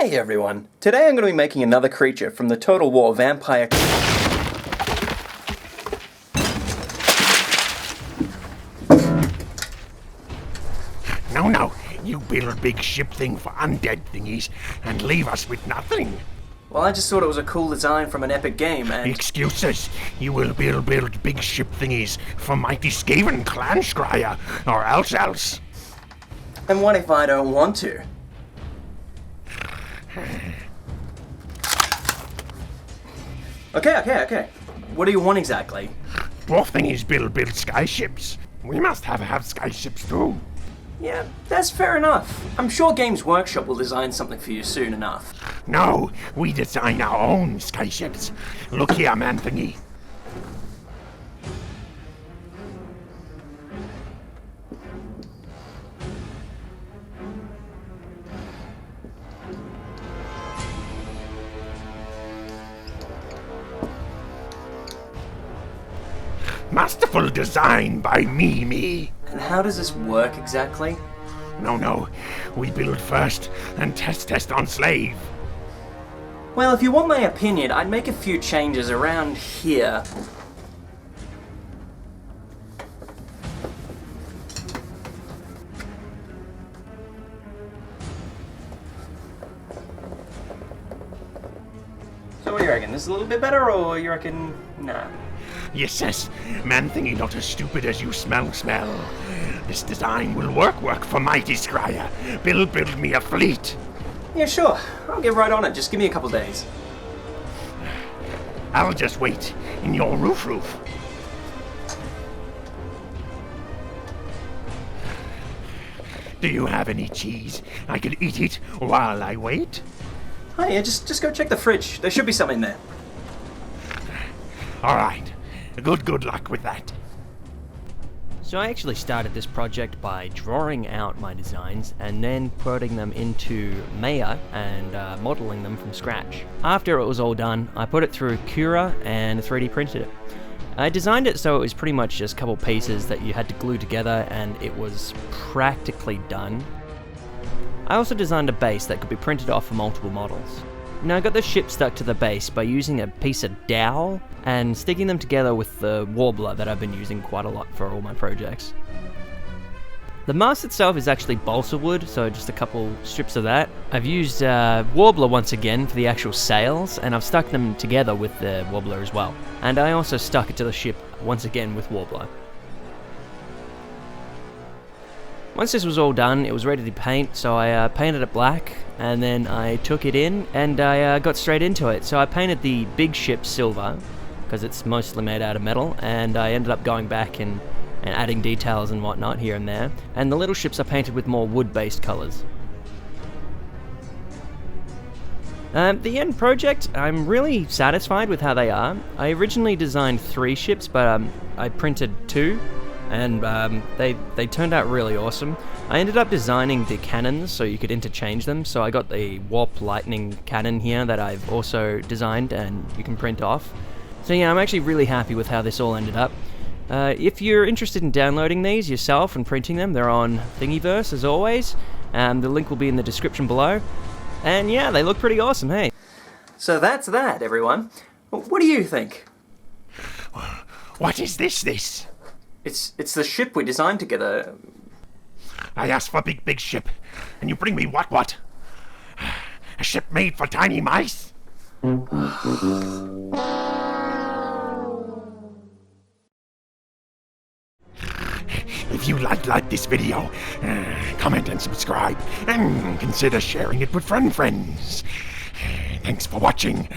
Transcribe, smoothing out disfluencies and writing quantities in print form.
Hey everyone, today I'm going to be making another creature from the Total War Vampire... No, you build a big ship thing for undead thingies and leave us with nothing. Well, I just thought it was a cool design from an epic game and... Excuses. You will build big ship thingies for mighty Skaven clan Scryer, or else. And what if I don't want to? Okay. What do you want exactly? Dwarf thingies build skyships. We must have skyships too. Yeah, that's fair enough. I'm sure Games Workshop will design something for you soon enough. No, we design our own skyships. Look here, man thingy. Masterful design by me. And how does this work exactly? No. We build first and test on slave. Well, if you want my opinion, I'd make a few changes around here. So what do you reckon? This is a little bit better, or you reckon... nah? Yes, man thingy not as stupid as you smell. This design will work for mighty Scryer. Build me a fleet. Yeah, sure. I'll get right on it. Just give me a couple days. I'll just wait in your roof. Do you have any cheese? I could eat it while I wait. Oh yeah, just go check the fridge. There should be some in there. All right. Good luck with that. So I actually started this project by drawing out my designs and then putting them into Maya and modeling them from scratch. After it was all done, I put it through Cura and 3D printed it. I designed it so it was pretty much just a couple pieces that you had to glue together, and it was practically done. I also designed a base that could be printed off for multiple models. Now I got the ship stuck to the base by using a piece of dowel and sticking them together with the warbler that I've been using quite a lot for all my projects. The mast itself is actually balsa wood, so just a couple strips of that. I've used warbler once again for the actual sails, and I've stuck them together with the warbler as well. And I also stuck it to the ship once again with warbler. Once this was all done, it was ready to paint, so I painted it black, and then I took it in and I got straight into it. So I painted the big ship silver, because it's mostly made out of metal, and I ended up going back and adding details and whatnot here and there. And the little ships I painted with more wood-based colours. The end project, I'm really satisfied with how they are. I originally designed 3 ships, but I printed 2. And they turned out really awesome. I ended up designing the cannons so you could interchange them, so I got the warp lightning cannon here that I've also designed and you can print off. So yeah, I'm actually really happy with how this all ended up. If you're interested in downloading these yourself and printing them, they're on Thingiverse as always. The link will be in the description below. And yeah, they look pretty awesome, hey. So that's that, everyone. What do you think? What is this? It's the ship we designed together. I asked for big ship, and you bring me what? A ship made for tiny mice? If you like this video, comment and subscribe, and consider sharing it with friends. Thanks for watching.